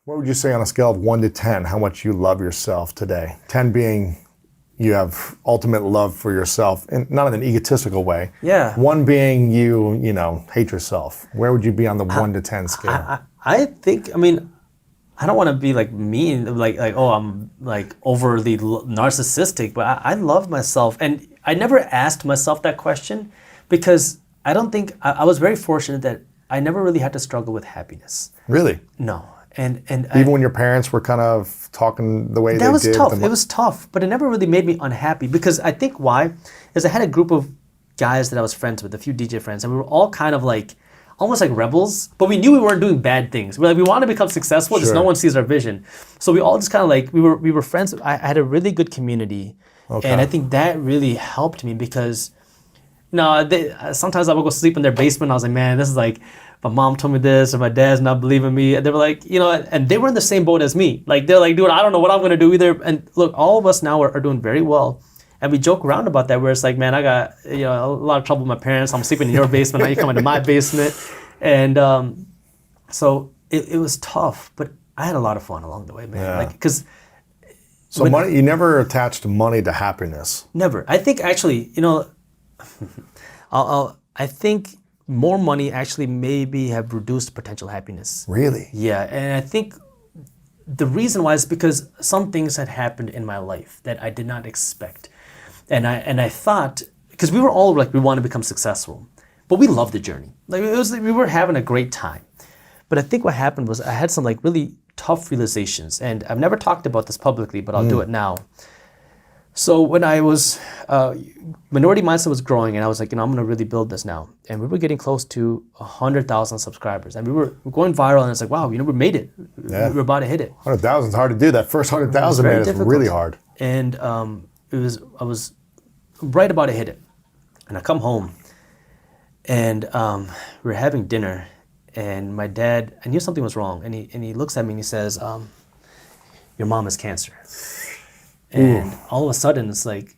What would you say on a scale of 1 to 10, how much you love yourself today? 10 being you have ultimate love for yourself, and not in an egotistical way. Yeah. 1 being you hate yourself. Where would you be on the 1 to 10 scale? I think, I don't want to be like mean, like oh, I'm like overly narcissistic, but I love myself. And I never asked myself that question because I don't think, I was very fortunate that I never really had to struggle with happiness. Really? No. And even when your parents were kind of talking the way they did? That was tough. It was tough, but it never really made me unhappy because I think why is I had a group of guys that I was friends with, a few DJ friends, and we were all kind of like, almost like rebels, but we knew we weren't doing bad things. We're like, we want to become successful, just no one sees our vision. So we all just kind of like, we were friends. I had a really good community, and I think that really helped me because, sometimes I would go sleep in their basement. I was like, man, this is like, my mom told me this, or my dad's not believing me. And they were like, and they were in the same boat as me. Like, they're like, dude, I don't know what I'm going to do either. And look, all of us now are doing very well. And we joke around about that where it's like, man, I got a lot of trouble with my parents. I'm sleeping in your basement. Now you come into my basement. And so it was tough, but I had a lot of fun along the way, man. Yeah. So money, you never attached money to happiness? Never. I think actually, I think more money actually maybe have reduced potential happiness. Really? Yeah, and I think the reason why is because some things had happened in my life that I did not expect. And I thought, because we were all like, we want to become successful, but we loved the journey. Like we were having a great time. But I think what happened was I had some like really tough realizations, and I've never talked about this publicly, but I'll do it now. So when I was, Minority Mindset was growing, and I was like, I'm going to really build this now. And we were getting close to 100,000 subscribers, and we were going viral, and it's like, wow, we made it. Yeah. We were about to hit it. 100,000 is hard to do. That first 100,000, man, is really hard. And I was right about to hit it. And I come home, and we were having dinner, and my dad, I knew something was wrong, and he looks at me and he says, your mom has cancer. And all of a sudden, it's like,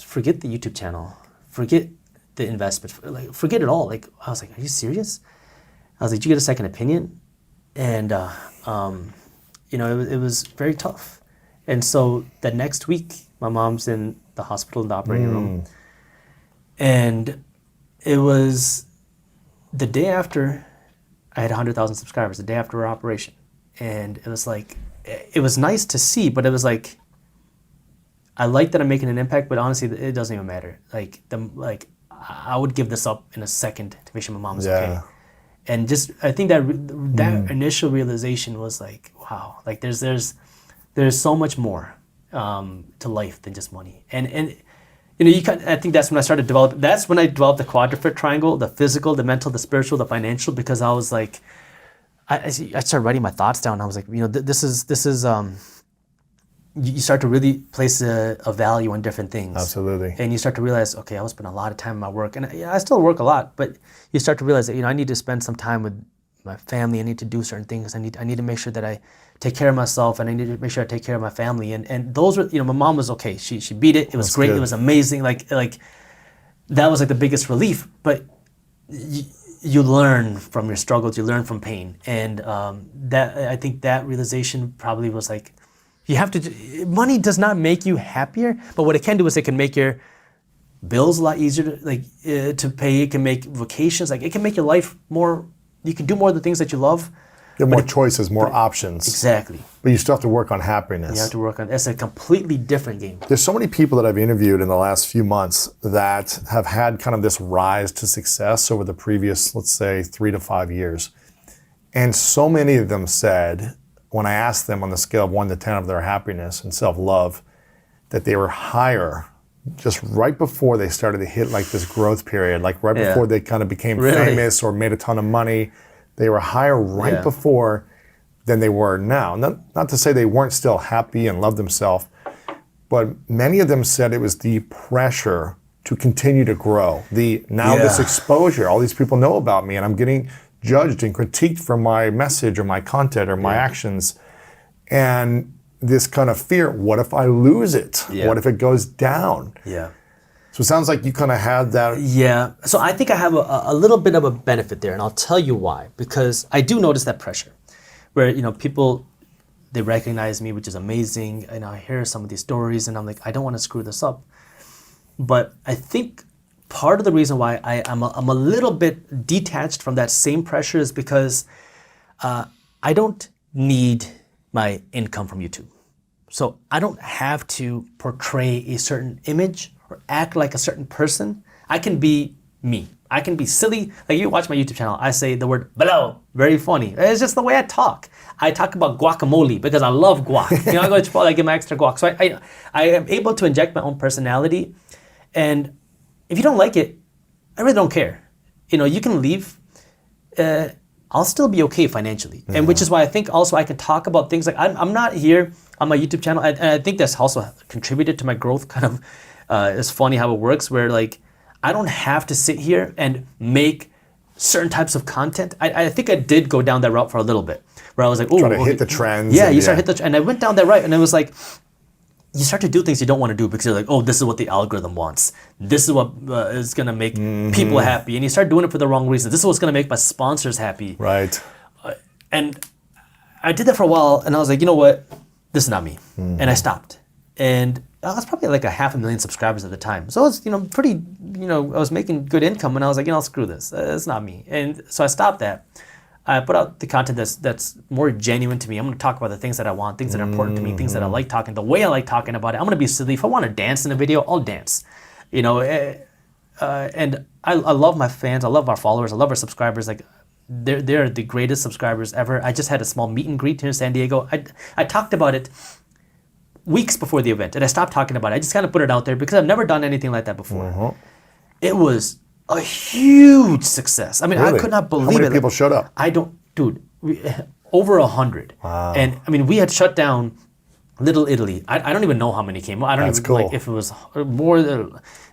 forget the YouTube channel, forget the investment, like forget it all. Like I was like, are you serious? I was like, did you get a second opinion? And it was very tough. And so the next week, my mom's in the hospital in the operating room, and it was the day after I had 100,000 subscribers, the day after our operation, and it was like, it was nice to see, but it was like, I like that I'm making an impact, but honestly, it doesn't even matter. I would give this up in a second to make sure my mom is okay. And just, I think that initial realization was like, wow, like there's so much more to life than just money. And I think that's when I started developing. That's when I developed the quadruped triangle: the physical, the mental, the spiritual, the financial. Because I was like, I started writing my thoughts down. I was like, this is. You start to really place a value on different things. Absolutely. And you start to realize, okay, I was spending a lot of time in my work, and I still work a lot, but you start to realize that I need to spend some time with my family. I need to do certain things. I need to make sure that I take care of myself, and I need to make sure I take care of my family. And those were, my mom was okay. She beat it. It was great. Good. It was amazing. Like that was like the biggest relief. But you learn from your struggles. You learn from pain, and I think that realization probably was like, money does not make you happier, but what it can do is it can make your bills a lot easier to pay. It can make vacations, it can make your life more, you can do more of the things that you love. You have more choices, more options. Exactly. But you still have to work on happiness. You have to work on, it's a completely different game. There's so many people that I've interviewed in the last few months that have had kind of this rise to success over the previous, let's say, 3 to 5 years. And so many of them said, when I asked them on the scale of 1 to 10 of their happiness and self-love, that they were higher just right before they started to hit like this growth period, like right before they kind of became famous or made a ton of money. They were higher right before than they were now. Not to say they weren't still happy and loved themselves, but many of them said it was the pressure to continue to grow. This exposure, all these people know about me, and I'm getting judged and critiqued for my message or my content or my actions. And this kind of fear, what if I lose it? Yeah. What if it goes down? Yeah. So it sounds like you kind of had that. Yeah. So I think I have a little bit of a benefit there, and I'll tell you why. Because I do notice that pressure. where, people, they recognize me, which is amazing. And I hear some of these stories and I'm like, I don't want to screw this up. But I think part of the reason why I'm a little bit detached from that same pressure is because I don't need my income from YouTube. So I don't have to portray a certain image or act like a certain person. I can be me. I can be silly. Like you watch my YouTube channel, I say the word below, very funny. It's just the way I talk. I talk about guacamole because I love guac. I go to Chipotle, I get my extra guac. So I am able to inject my own personality. And if you don't like it, I really don't care. You can leave. I'll still be okay financially. Yeah. And which is why I think also I can talk about things like I'm not here on my YouTube channel. And I think that's also contributed to my growth kind of. It's funny how it works where like, I don't have to sit here and make certain types of content. I think I did go down that route for a little bit where I was like, oh, trying to hit the trends. Yeah, you start to hit the and I went down that right and it was like, you start to do things you don't want to do because you're like, oh, this is what the algorithm wants. This is what is going to make people happy. And you start doing it for the wrong reasons. This is what's going to make my sponsors happy. Right. And I did that for a while and I was like, you know what? This is not me. And I stopped. And I was probably like 500,000 subscribers at the time. So it was, pretty, I was making good income and I was like, screw this. It's not me. And so I stopped that. I put out the content that's more genuine to me. I'm going to talk about the things that I want, things that are important to me, things that I like talking, the way I like talking about it. I'm going to be silly. If I want to dance in a video, I'll dance. And I love my fans. I love our followers. I love our subscribers. Like they're the greatest subscribers ever. I just had a small meet and greet here in San Diego. I talked about it weeks before the event and I stopped talking about it. I just kind of put it out there because I've never done anything like that before. It was a huge success. I mean, really? I could not believe it. How many people showed up? Over 100. Wow. And I mean, we had shut down Little Italy. I don't even know how many came. I don't even cool. like if it was more.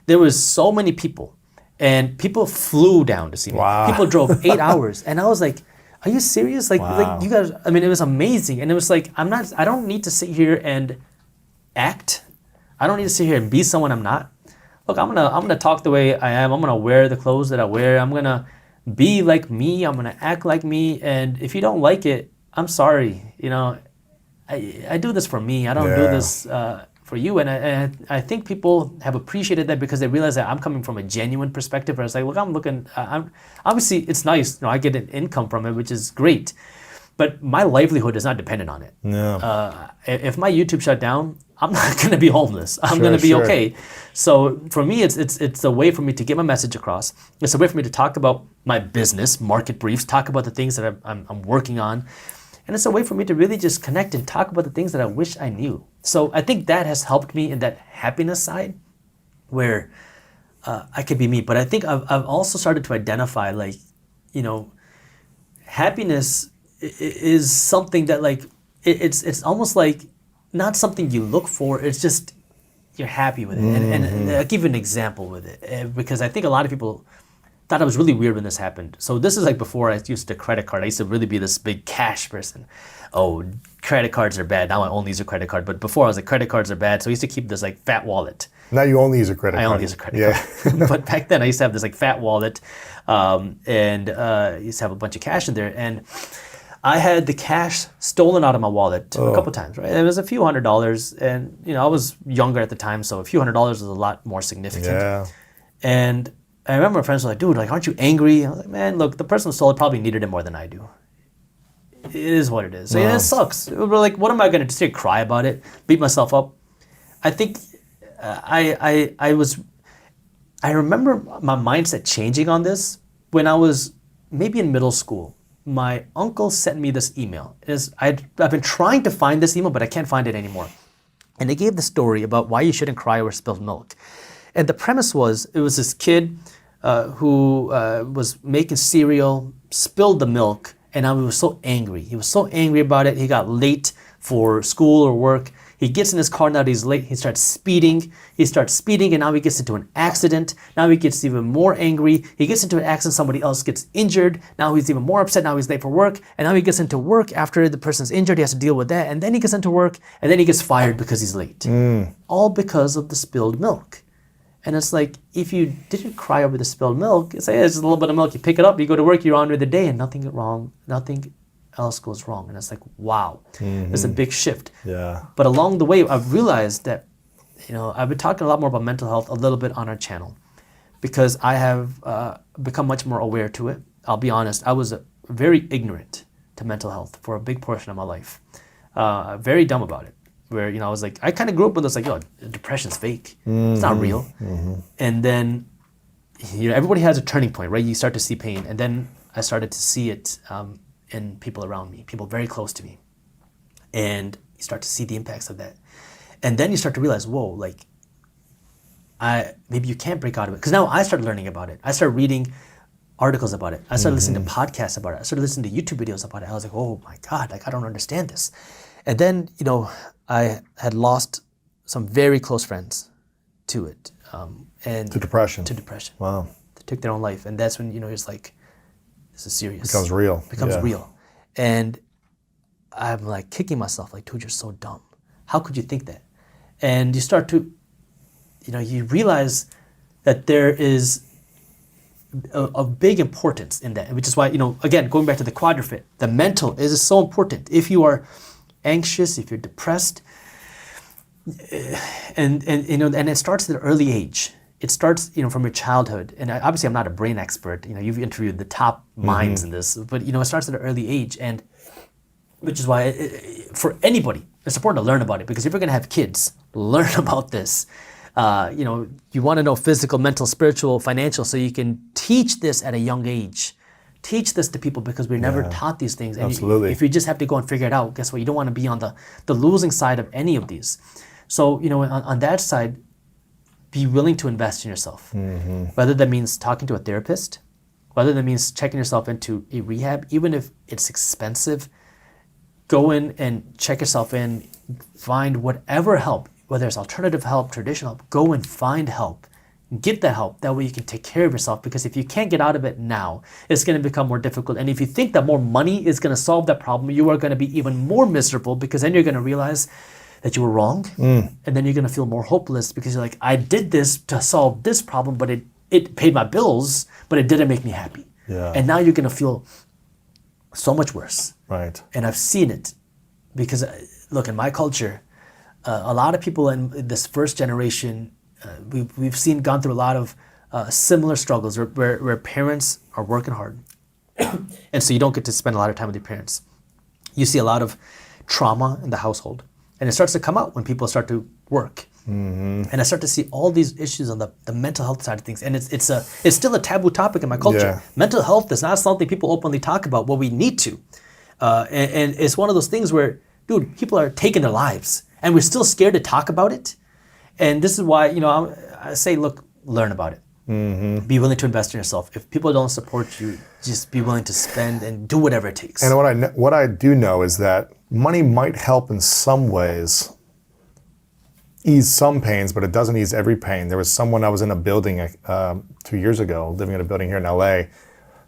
There was so many people, and people flew down to see me. Wow. People drove 8 hours, and I was like, "Are you serious? Like you guys?" I mean, it was amazing, and it was like, I don't need to sit here and act. I don't need to sit here and be someone I'm not. Look, I'm gonna talk the way I am. I'm gonna wear the clothes that I wear. I'm gonna be like me. I'm gonna act like me. And if you don't like it, I'm sorry. I do this for me. I don't do this for you. And I think people have appreciated that because they realize that I'm coming from a genuine perspective. Where it's like, look, I'm obviously it's nice. I get an income from it, which is great. But my livelihood is not dependent on it. No. If my YouTube shut down, I'm not going to be homeless. I'm going to be okay. So for me, it's a way for me to get my message across. It's a way for me to talk about my business, market briefs, talk about the things that I'm working on. And it's a way for me to really just connect and talk about the things that I wish I knew. So I think that has helped me in that happiness side where I could be me. But I think I've also started to identify happiness is something that it's almost like not something you look for. It's just you're happy with it. And I'll give you an example with it because I think a lot of people thought it was really weird when this happened. So this is like before I used a credit card. I used to really be this big cash person. Oh, credit cards are bad. Now I only use a credit card. But before I was like, credit cards are bad. So I used to keep this fat wallet. Now you only use a credit card. I only use a credit card. But back then I used to have this fat wallet and used to have a bunch of cash in there. And I had the cash stolen out of my wallet a couple times, right? It was a few $100s, and I was younger at the time, so a few $100s was a lot more significant. Yeah. And I remember my friends were like, "Dude, aren't you angry?" I was like, "Man, look, the person who stole it probably needed it more than I do. It is what it is. So, it sucks. We're like, what am I gonna do? Cry about it? Beat myself up?" I think I remember my mindset changing on this when I was maybe in middle school. My uncle sent me this email. I've been trying to find this email, but I can't find it anymore. And they gave the story about why you shouldn't cry over spilled milk. And the premise was, it was this kid who was making cereal, spilled the milk, and he was so angry. He was so angry about it. He got late for school or work. He gets in his car, now that he's late, he starts speeding. And now he gets into an accident. Now he gets even more angry. He gets into an accident, somebody else gets injured. Now he's even more upset, now he's late for work. And now he gets into work after the person's injured, he has to deal with that. And then he gets into work, and then he gets fired because he's late. All because of the spilled milk. And it's like, if you didn't cry over the spilled milk, it's just a little bit of milk, you pick it up, you go to work, you're on with the day, and nothing wrong, nothing else goes wrong. And it's like, wow, it's a big shift. Yeah. But along the way, I've realized that, I've been talking a lot more about mental health a little bit on our channel because I have become much more aware to it. I'll be honest, I was very ignorant to mental health for a big portion of my life. Very dumb about it. Where, I was like, I kind of grew up with this, like, depression's fake. It's not real. And then, everybody has a turning point, right? You start to see pain. And then I started to see it in people around me, people very close to me. And you start to see the impacts of that. And then you start to realize, whoa, like, maybe you can't break out of it. Because now I started learning about it. I started reading articles about it. I started listening to podcasts about it. I started listening to YouTube videos about it. I was like, oh my God, like, I don't understand this. And then, I had lost some very close friends to it. And To depression. To depression. Wow. They took their own life. And that's when, it's like, this is serious. Becomes real. Becomes real. And I'm like kicking myself, like, dude, you're so dumb. How could you think that? And you start to, you realize that there is a big importance in that, which is why, again, going back to the quadruped, the mental is so important. If you are anxious, if you're depressed, and it starts at an early age. It starts, from your childhood. And obviously, I'm not a brain expert. You've interviewed the top minds in this, but it starts at an early age, and which is why for anybody, it's important to learn about it, because if you're going to have kids, learn about this. You want to know physical, mental, spiritual, financial, so you can teach this at a young age. Teach this to people, because we're never taught these things. And Absolutely. if you just have to go and figure it out, guess what? You don't want to be on the losing side of any of these. So, on that side, be willing to invest in yourself. Whether that means talking to a therapist, whether that means checking yourself into a rehab, even if it's expensive, go in and check yourself in, find whatever help, whether it's alternative help, traditional help, go and find help. Get the help. That way you can take care of yourself, because if you can't get out of it now, it's going to become more difficult. And if you think that more money is going to solve that problem, you are going to be even more miserable, because then you're going to realize that you were wrong. And then you're going to feel more hopeless, because you're like, I did this to solve this problem, but it paid my bills, but it didn't make me happy. Yeah. And now you're going to feel so much worse. Right. And I've seen it, because look, in my culture, a lot of people in this first generation, we've gone through a lot of similar struggles where parents are working hard. And so you don't get to spend a lot of time with your parents. You see a lot of trauma in the household. And it starts to come out when people start to work. And I start to see all these issues on the mental health side of things. And it's still a taboo topic in my culture. Yeah. Mental health is not something people openly talk about. Well, we need to. And it's one of those things where, dude, people are taking their lives, and we're still scared to talk about it. And this is why, I say, look, learn about it. Be willing to invest in yourself. If people don't support you, just be willing to spend and do whatever it takes. And what I do know is that money might help in some ways ease some pains, but it doesn't ease every pain. There was someone, I was in a building 2 years ago, living in a building here in LA.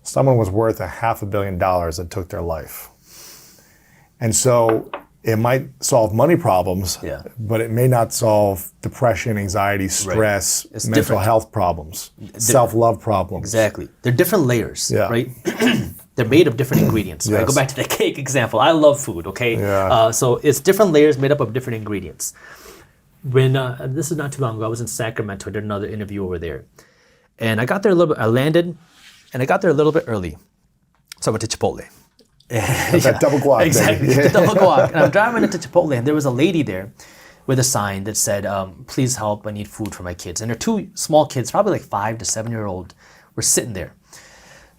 Someone was worth $500 million that took their life. And so it might solve money problems, but it may not solve depression, anxiety, stress, mental different. Health problems, self-love problems. Exactly. They're different layers, right? They're made of different ingredients. Right? Yes. Go back to the cake example. I love food, okay? Yeah. So it's different layers made up of different ingredients. When this is not too long ago, I was in Sacramento. I did another interview over there. And I got there a little bit, I landed, and I got there a little bit early. So I went to Chipotle. That double guac. Exactly, the double guac. And I'm driving into Chipotle, and there was a lady there with a sign that said, please help, I need food for my kids. And her two small kids, probably like 5 to 7-year-old, were sitting there.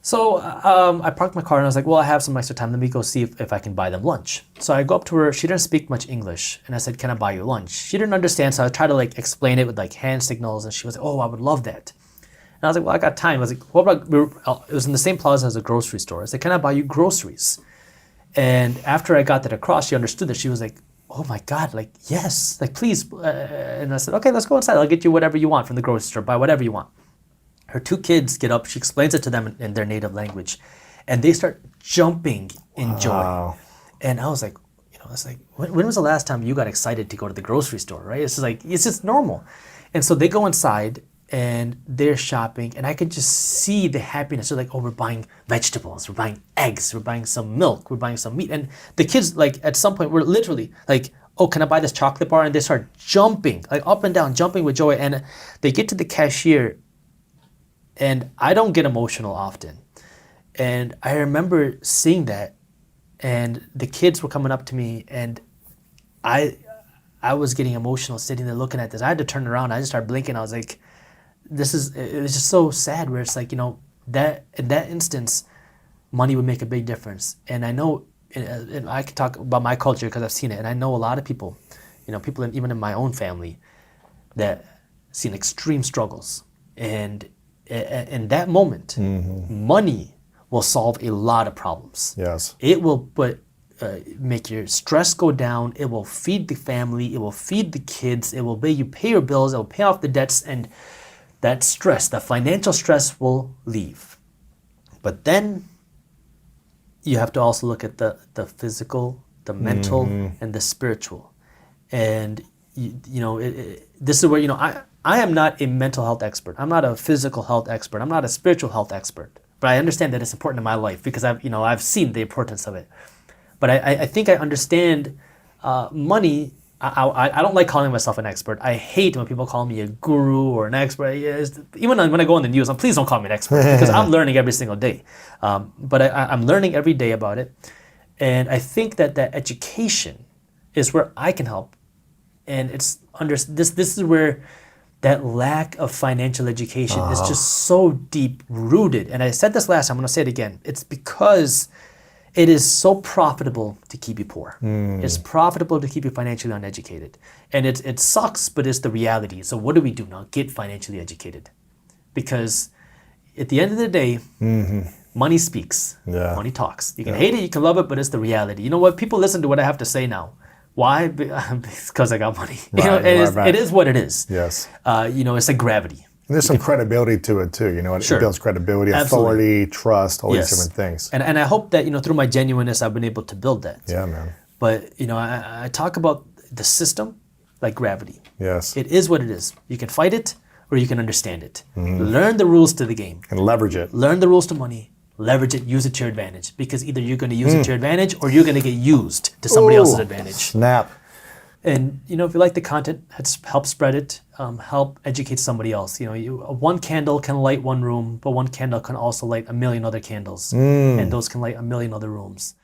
So I parked my car, and I was like, well, I have some extra time. Let me go see if I can buy them lunch. So I go up to her. She didn't speak much English. And I said, can I buy you lunch? She didn't understand, so I tried to like explain it with like hand signals. And she was like, oh, I would love that. And I was like, well, I got time. I was like, what about, it was in the same plaza as a grocery store. I said, can I buy you groceries? And after I got that across, she understood that. She was like, oh my God, like, yes, like, please. And I said, okay, let's go inside. I'll get you whatever you want from the grocery store. Buy whatever you want. Her two kids get up. She explains it to them in their native language. And they start jumping in joy. And I was like, it's like, when was the last time you got excited to go to the grocery store, right? It's just like, it's just normal. And so they go inside. and they're shopping, and I could just see the happiness. They're like, oh, we're buying vegetables, we're buying eggs, we're buying some milk, we're buying some meat. And the kids, like, at some point, were literally like, oh, can I buy this chocolate bar? And they start jumping, like up and down, jumping with joy. And they get to the cashier, and I don't get emotional often. And I remember seeing that, and the kids were coming up to me, and I was getting emotional sitting there looking at this. I had to turn around. I just started blinking. I was like, it was just so sad, where it's like, that in that instance, money would make a big difference. And I know, and I can talk about my culture because I've seen it. And I know a lot of people, people even in my own family, that seen extreme struggles. And in that moment, money will solve a lot of problems. Yes. It will make your stress go down. It will feed the family. It will feed the kids. It will make you pay your bills. It will pay off the debts. And that stress, the financial stress, will leave. But then you have to also look at the physical, the mental, and the spiritual. And this is where I am not a mental health expert. I'm not a physical health expert. I'm not a spiritual health expert. But I understand that it's important in my life because I've seen the importance of it. But I think I understand money. I don't like calling myself an expert. I hate when people call me a guru or an expert. Even when I go on the news, please don't call me an expert because I'm learning every single day. But I'm learning every day about it. And I think that education is where I can help. And this is where that lack of financial education is just so deep rooted. And I said this last time, I'm going to say it again. It's because it is so profitable to keep you poor. It's profitable to keep you financially uneducated. And it sucks, but it's the reality. So what do we do now? Get financially educated. Because at the end of the day, money speaks. Yeah. Money talks. You can hate it, you can love it, but it's the reality. You know what? People listen to what I have to say now. Why? Because I got money. It is what it is. Yes. It's like gravity. And there's some credibility to it too. It builds credibility, authority, trust, all these different things. And I hope that through my genuineness, I've been able to build that. Yeah, man. But I talk about the system like gravity. Yes. It is what it is. You can fight it or you can understand it. Learn the rules to the game. And leverage it. Learn the rules to money. Leverage it, use it to your advantage. Because either you're going to use it to your advantage or you're going to get used to somebody else's advantage. Snap. And if you like the content, help spread it, help educate somebody else. One candle can light one room, but one candle can also light a million other candles. And those can light a million other rooms.